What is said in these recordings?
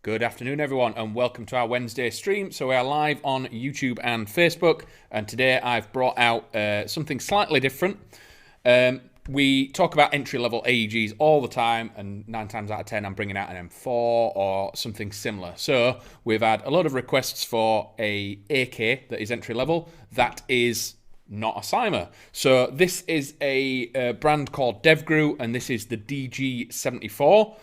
Good afternoon, everyone, and welcome to our Wednesday stream. So we are live on YouTube and Facebook, and today I've brought out something slightly different. We talk about entry-level AEGs all the time, and 9 times out of 10 I'm bringing out an M4 or something similar. So we've had a lot of requests for a AK that is entry-level that is not a Cymer. So this is a brand called DEVGRU, and this is the DG74.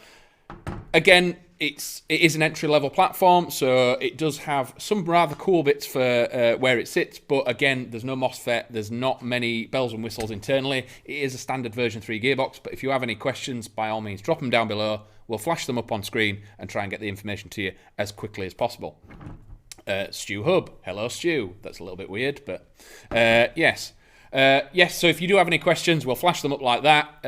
Again, it is an entry-level platform, so it does have some rather cool bits for where it sits, but again, there's no MOSFET, there's not many bells and whistles internally. It is a standard version 3 gearbox, but if you have any questions, by all means, drop them down below. We'll flash them up on screen and try and get the information to you as quickly as possible. Stu Hub, hello Stu. That's a little bit weird, but yes. Yes, so if you do have any questions, we'll flash them up like that.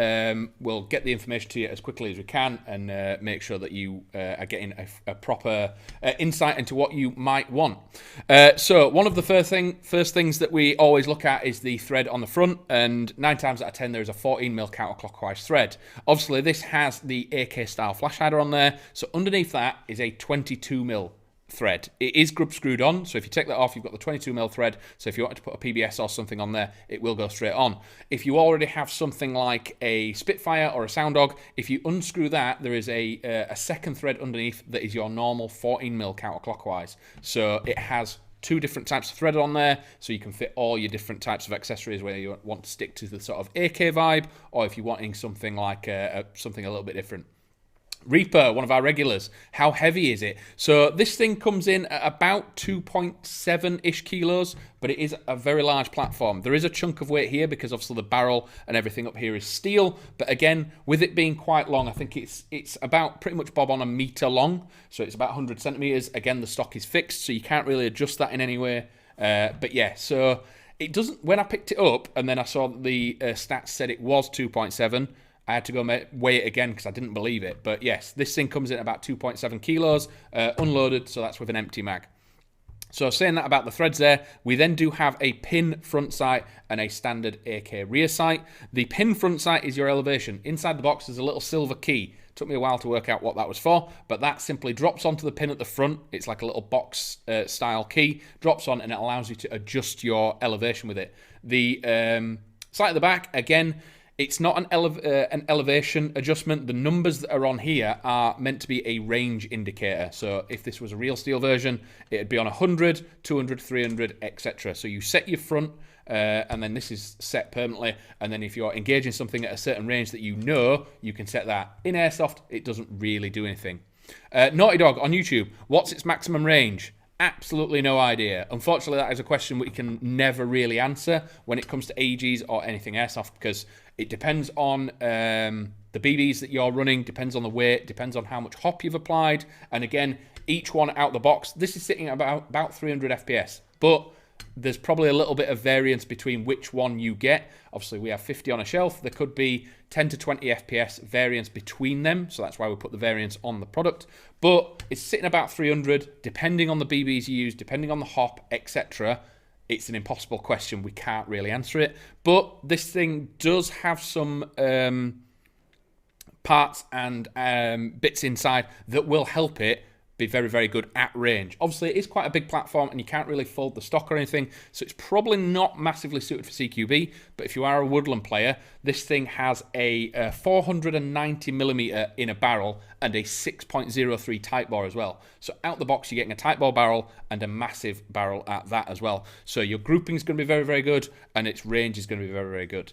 We'll get the information to you as quickly as we can and make sure that you are getting a proper insight into what you might want. So one of the first things that we always look at is the thread on the front, and 9 times out of 10 there is a 14mm counterclockwise thread. Obviously this has the AK style flash hider on there, so underneath that is a 22mm thread. It is grub screwed on, so if you take that off, you've got the 22mm thread, so if you want to put a PBS or something on there, it will go straight on. If you already have something like a Spitfire or a Sound Dog, if you unscrew that, there is a second thread underneath that is your normal 14mm counterclockwise. So it has 2 different types of thread on there, so you can fit all your different types of accessories, whether you want to stick to the sort of AK vibe, or if you're wanting something like something a little bit different. Reaper, one of our regulars, how heavy is it? So this thing comes in at about 2.7-ish kilos, but it is a very large platform. There is a chunk of weight here because obviously the barrel and everything up here is steel, but again, with it being quite long, I think it's about pretty much bob on a meter long, so it's about 100 centimeters. Again, the stock is fixed, so you can't really adjust that in any way. But yeah, so it doesn't, when I picked it up and then I saw that the stats said it was 2.7, I had to go weigh it again because I didn't believe it. But yes, this thing comes in at about 2.7 kilos, unloaded, so that's with an empty mag. So saying that about the threads there, we then do have a pin front sight and a standard AK rear sight. The pin front sight is your elevation. Inside the box there's a little silver key. Took me a while to work out what that was for, but that simply drops onto the pin at the front. It's like a little box style key, drops on, and it allows you to adjust your elevation with it. The sight at the back, again, it's not an elevation adjustment. The numbers that are on here are meant to be a range indicator. So if this was a real steel version, it'd be on 100, 200, 300, etc. So you set your front, and then this is set permanently. And then if you're engaging something at a certain range that you know, you can set that. In Airsoft, it doesn't really do anything. Naughty Dog on YouTube, what's its maximum range? Absolutely no idea. Unfortunately, that is a question we can never really answer when it comes to AEGs or anything Airsoft, because it depends on the BBs that you're running, depends on the weight, depends on how much hop you've applied, and again, each one out the box, this is sitting at about 300 FPS, but there's probably a little bit of variance between which one you get. Obviously, we have 50 on a shelf. There could be 10 to 20 FPS variance between them, so that's why we put the variance on the product. But it's sitting about 300, depending on the BBs you use, depending on the hop, etc. It's an impossible question. We can't really answer it. But this thing does have some parts and bits inside that will help it be very, very good at range. Obviously, it is quite a big platform and you can't really fold the stock or anything, so it's probably not massively suited for CQB, but if you are a woodland player, this thing has a 490mm in a barrel and a 6.03 tight bore as well. So out the box, you're getting a tight bore barrel and a massive barrel at that as well. So your grouping is going to be very, very good, and its range is going to be very, very good.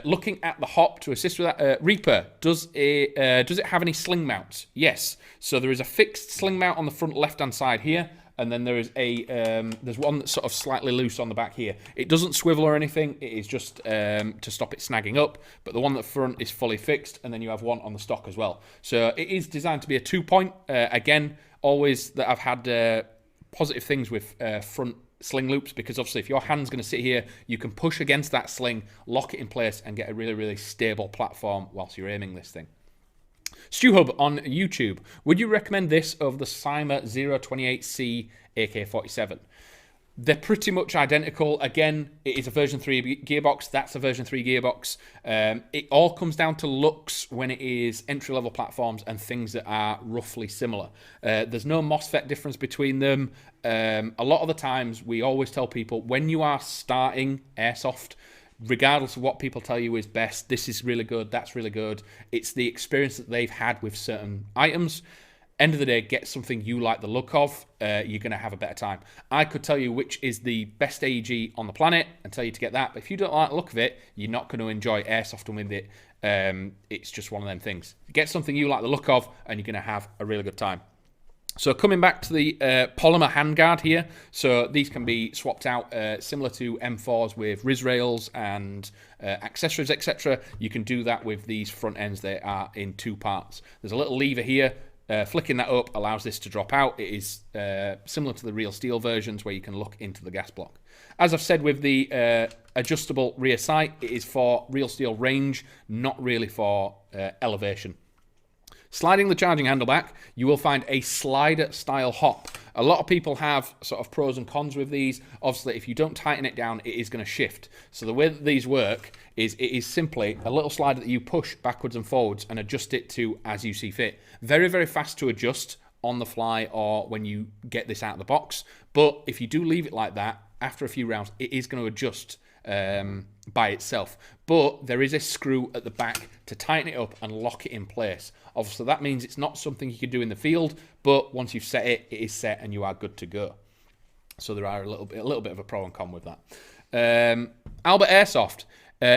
Looking at the hop to assist with that, Reaper, does it have any sling mounts? Yes. So there is a fixed sling mount on the front left-hand side here, and then there is there's one that's sort of slightly loose on the back here. It doesn't swivel or anything. It is just to stop it snagging up. But the one at the front is fully fixed, and then you have one on the stock as well. So it is designed to be a 2-point. Again, always that I've had positive things with front sling loops, because obviously if your hand's going to sit here, you can push against that sling, lock it in place, and get a really, really stable platform whilst you're aiming this thing. Stu Hub on YouTube, would you recommend this over the Cymer 028C AK-47? They're pretty much identical. Again, it is a version 3 gearbox. That's a version 3 gearbox. It all comes down to looks when it is entry-level platforms and things that are roughly similar. There's no MOSFET difference between them. A lot of the times, we always tell people, when you are starting Airsoft, regardless of what people tell you is best, this is really good, that's really good, it's the experience that they've had with certain items. End of the day, get something you like the look of, you're going to have a better time. I could tell you which is the best AEG on the planet and tell you to get that, but if you don't like the look of it, you're not going to enjoy Airsoft with it. It's just one of them things. Get something you like the look of and you're going to have a really good time. So coming back to the Polymer Handguard here, so these can be swapped out similar to M4s with RIS rails and accessories, etc. You can do that with these front ends. They are in 2 parts. There's a little lever here. Flicking that up allows this to drop out. It is similar to the real steel versions where you can look into the gas block. As I've said with the adjustable rear sight, it is for real steel range, not really for elevation. Sliding the charging handle back, you will find a slider style hop. A lot of people have sort of pros and cons with these. Obviously, if you don't tighten it down, it is going to shift. So the way that these work is it is simply a little slider that you push backwards and forwards and adjust it to as you see fit. Very, very fast to adjust on the fly or when you get this out of the box. But if you do leave it like that, after a few rounds, it is going to adjust by itself. But there is a screw at the back to tighten it up and lock it in place. Obviously, that means it's not something you can do in the field, but once you've set it, it is set and you are good to go. So there are a little bit of a pro and con with that. Albert Airsoft,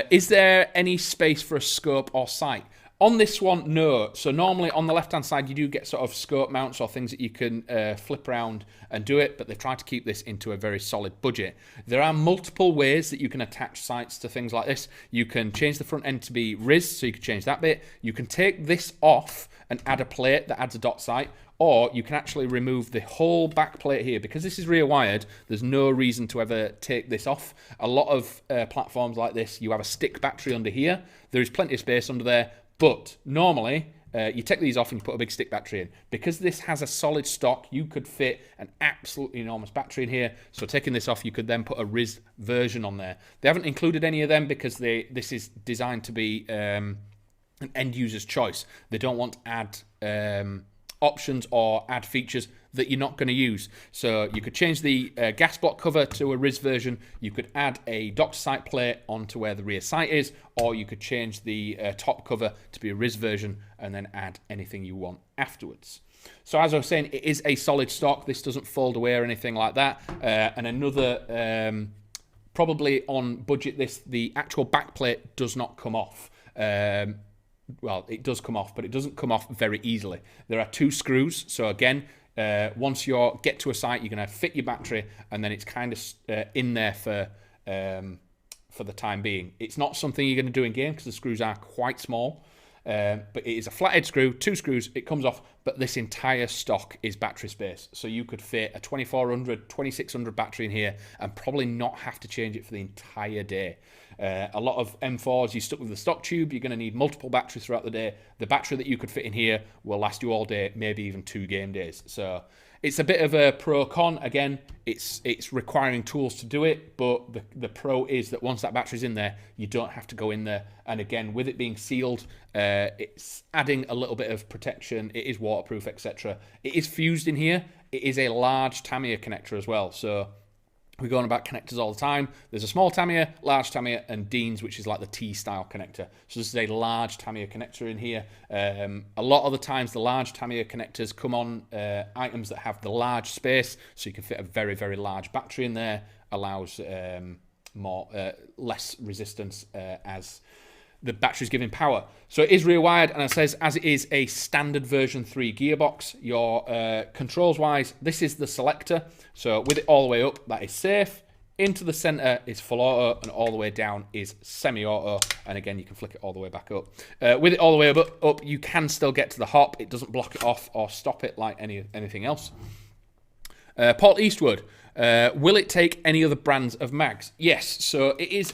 is there any space for a scope or sight? On this one, no. So normally on the left-hand side, you do get sort of scope mounts or things that you can flip around and do it, but they've tried to keep this into a very solid budget. There are multiple ways that you can attach sights to things like this. You can change the front end to be RIS, so you can change that bit. You can take this off and add a plate that adds a dot sight, or you can actually remove the whole back plate here. Because this is rear wired, there's no reason to ever take this off. A lot of platforms like this, you have a stick battery under here. There is plenty of space under there. But normally, you take these off and you put a big stick battery in. Because this has a solid stock, you could fit an absolutely enormous battery in here. So taking this off, you could then put a RIS version on there. They haven't included any of them because this is designed to be an end user's choice. They don't want to add options or add features that you're not going to use. So you could change the gas block cover to a RIS version. You could add a Dr. Sight plate onto where the rear sight is, or you could change the top cover to be a RIS version and then add anything you want afterwards. So as I was saying, it is a solid stock. This doesn't fold away or anything like that. And another, probably on budget, the actual back plate does not come off. Well, it does come off, but it doesn't come off very easily. There are 2 screws. So again, once you get to a site, you're going to fit your battery, and then it's kind of in there for the time being. It's not something you're going to do in game because the screws are quite small. But it is a flathead screw, 2 screws, it comes off, but this entire stock is battery space. So you could fit a 2400, 2600 battery in here and probably not have to change it for the entire day. A lot of M4s, you stuck with the stock tube, you're going to need multiple batteries throughout the day. The battery that you could fit in here will last you all day, maybe even 2 game days. So it's a bit of a pro-con. Again, it's requiring tools to do it, but the pro is that once that battery's in there, you don't have to go in there. And again, with it being sealed, it's adding a little bit of protection. It is waterproof, etc. It is fused in here. It is a large Tamiya connector as well. So we're going about connectors all the time. There's a small Tamiya, large Tamiya, and Dean's, which is like the T-style connector. So this is a large Tamiya connector in here. A lot of the times, the large Tamiya connectors come on items that have the large space, so you can fit a very, very large battery in there. Allows less resistance as the battery's giving power. So it is rear wired, and it says as it is a standard version 3 gearbox. Your controls wise, this is the selector. So with it all the way up, that is safe. Into the center is full auto, and all the way down is semi-auto. And again, you can flick it all the way back up. With it all the way up, you can still get to the hop. It doesn't block it off or stop it like anything else. Paul Eastwood, will it take any other brands of mags? Yes. So it is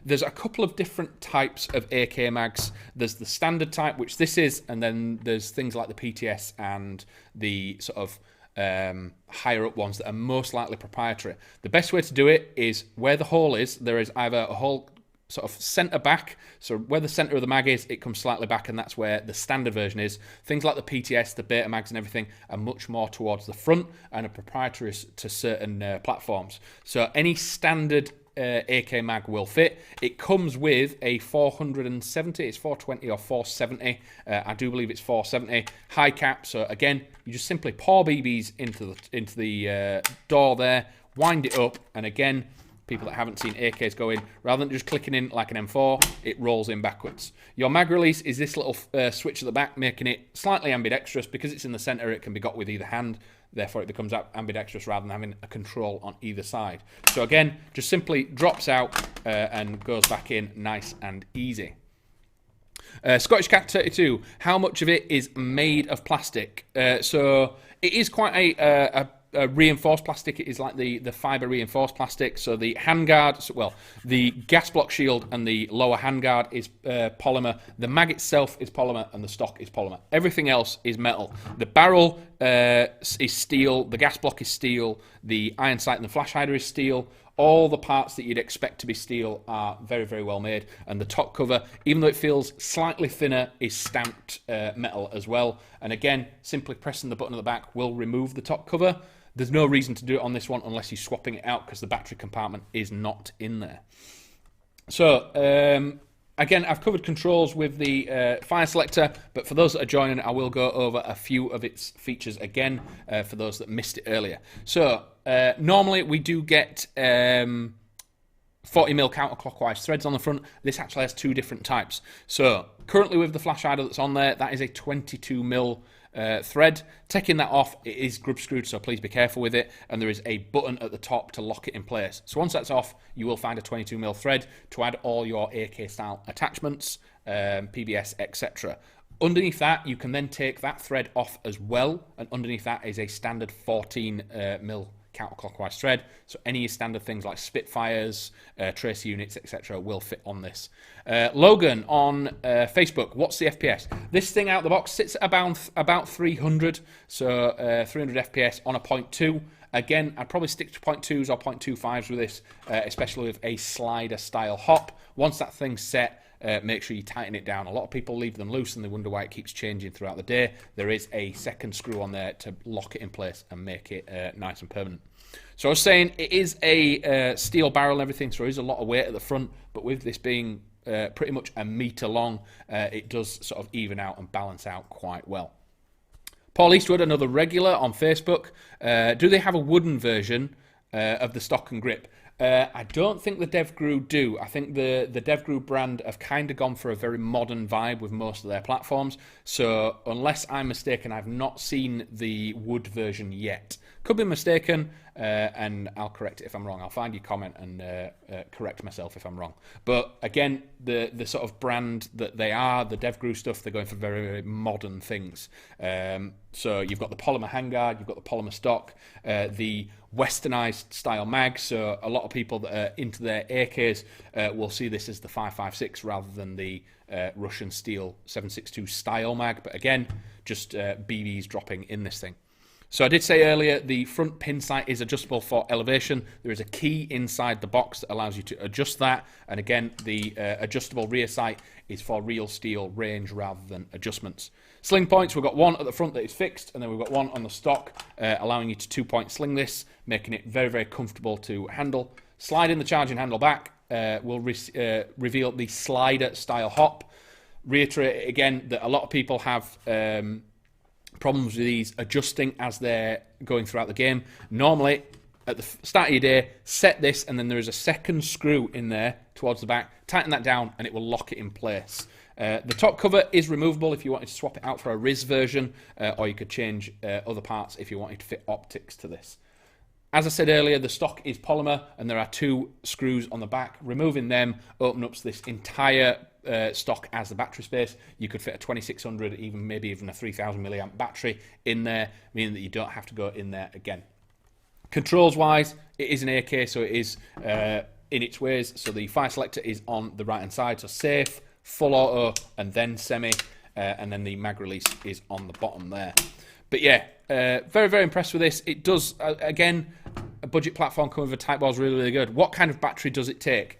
there's a couple of different types of AK mags. There's the standard type, which this is, and then there's things like the PTS and the sort of higher up ones that are most likely proprietary. The best way to do it is where the hole is, there is either a hole sort of center back, so where the center of the mag is, it comes slightly back, and that's where the standard version is. Things like the PTS, the beta mags and everything are much more towards the front and are proprietary to certain platforms. So any standard AK mag will fit. It comes with a 470, it's 420 or 470, I do believe it's 470 high cap. So again, you just simply pour BBs into the door there, wind it up, and again, people that haven't seen AKs go in, rather than just clicking in like an M4, it rolls in backwards. Your mag release is this little switch at the back, making it slightly ambidextrous. Because it's in the center, it can be got with either hand, therefore it becomes ambidextrous rather than having a control on either side. So again, just simply drops out and goes back in nice and easy. Scottish Cat 32, how much of it is made of plastic? So it is quite a reinforced plastic. It is like the fiber reinforced plastic. So the handguard, well, the gas block shield and the lower handguard is polymer. The mag itself is polymer, and the stock is polymer. Everything else is metal. The barrel is steel. The gas block is steel. The iron sight and the flash hider is steel. All the parts that you'd expect to be steel are very, very well made. And the top cover, even though it feels slightly thinner, is stamped metal as well. And again, simply pressing the button at the back will remove the top cover. There's no reason to do it on this one unless you're swapping it out, because the battery compartment is not in there. So, again, I've covered controls with the fire selector, but for those that are joining, I will go over a few of its features again for those that missed it earlier. So, normally we do get 40mm counterclockwise threads on the front. This actually has two different types. So, currently with the flash hider that's on there, that is a 22mm thread. Taking that off, it is grub screwed, so please be careful with it, and there is a button at the top to lock it in place. So once that's off, you will find a 22mm thread to add all your AK style attachments, PBS, etc. Underneath that, you can then take that thread off as well, and underneath that is a standard 14mm counterclockwise thread. So any standard things like Spitfires, tracer units, etc. will fit on this. Logan on Facebook, what's the FPS? This thing out the box sits at about 300, so 300 FPS on a 0.2. Again, I'd probably stick to 0.2s or 0.25s with this, especially with a slider style hop. Once that thing's set, make sure you tighten it down. A lot of people leave them loose and they wonder why it keeps changing throughout the day. There is a second screw on there to lock it in place and make it nice and permanent. So I was saying, it is a steel barrel and everything, so there is a lot of weight at the front, but with this being pretty much a metre long, it does sort of even out and balance out quite well. Paul Eastwood, another regular on Facebook. Do they have a wooden version of the stock and grip? I don't think the DEVGRU do. I think the DEVGRU brand have kind of gone for a very modern vibe with most of their platforms. So unless I'm mistaken, I've not seen the wood version yet. Could be mistaken, and I'll correct it if I'm wrong. I'll find your comment and correct myself if I'm wrong. But again, the sort of brand that they are, the DEVGRU stuff, they're going for very, very modern things. So you've got the Polymer Handguard, you've got the Polymer stock, the westernized style mag. So a lot of people that are into their AKs will see this as the 5.56 rather than the Russian steel 7.62 style mag. But again, just BBs dropping in this thing. So I did say earlier, the front pin sight is adjustable for elevation. There is a key inside the box that allows you to adjust that. And again, the adjustable rear sight is for real steel range rather than adjustments. Sling points, we've got one at the front that is fixed, and then we've got one on the stock, allowing you to 2-point sling this, making it very, very comfortable to handle. Slide in the charging handle back will reveal the slider style hop. Reiterate again that a lot of people have problems with these adjusting as they're going throughout the game. Normally, at the start of your day, set this, and then there is a second screw in there towards the back. Tighten that down, and it will lock it in place. The top cover is removable if you wanted to swap it out for a RIS version, or you could change other parts if you wanted to fit optics to this. As I said earlier, the stock is polymer, and there are two screws on the back. Removing them opens up this entire stock as the battery space. You could fit a 2600, maybe even a 3000 milliamp battery in there, meaning that you don't have to go in there again. Controls wise, it is an AK, so it is in its ways. So the fire selector is on the right hand side, so safe, full auto, and then semi, and then the mag release is on the bottom there. But yeah, very, very impressed with this. It does, again, a budget platform coming with a Type bar is really, really good. What kind of battery does it take?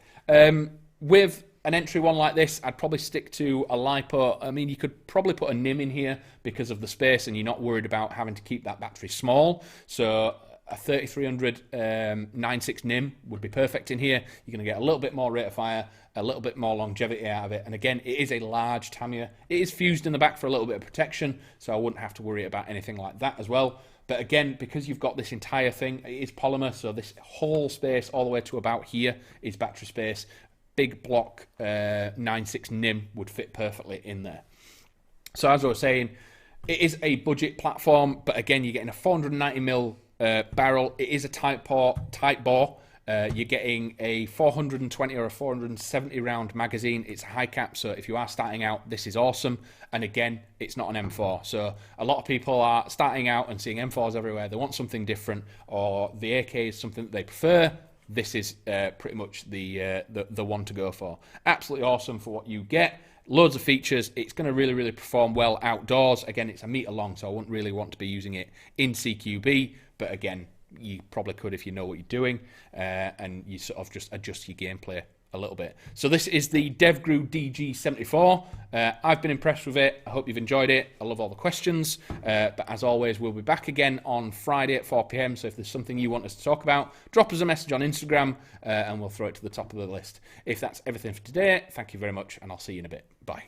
With an entry one like this, I'd probably stick to a LiPo. I mean, you could probably put a NIM in here because of the space, and you're not worried about having to keep that battery small. So a 3300 9.6 NIM would be perfect in here. You're going to get a little bit more rate of fire, a little bit more longevity out of it. And again, it is a large Tamiya. It is fused in the back for a little bit of protection, so I wouldn't have to worry about anything like that as well. But again, because you've got this entire thing, it is polymer, so this whole space all the way to about here is battery space. Big block 9.6 NIM would fit perfectly in there. So as I was saying, it is a budget platform, but again, you're getting a 490mm barrel. It is a Type bore. You're getting a 420 or a 470 round magazine. It's a high cap, so if you are starting out, this is awesome. And again, it's not an M4. So a lot of people are starting out and seeing M4s everywhere. They want something different, or the AK is something that they prefer. This is pretty much the one to go for. Absolutely awesome for what you get. Loads of features. It's going to really, really perform well outdoors. Again, it's a meter long, so I wouldn't really want to be using it in CQB. But again, you probably could if you know what you're doing, and you sort of just adjust your gameplay a little bit. So this is the DEVGRU DG74. I've been impressed with it. I hope you've enjoyed it. I love all the questions. But as always, we'll be back again on Friday at 4 PM. So if there's something you want us to talk about, drop us a message on Instagram, and we'll throw it to the top of the list. If that's everything for today, thank you very much, and I'll see you in a bit. Bye.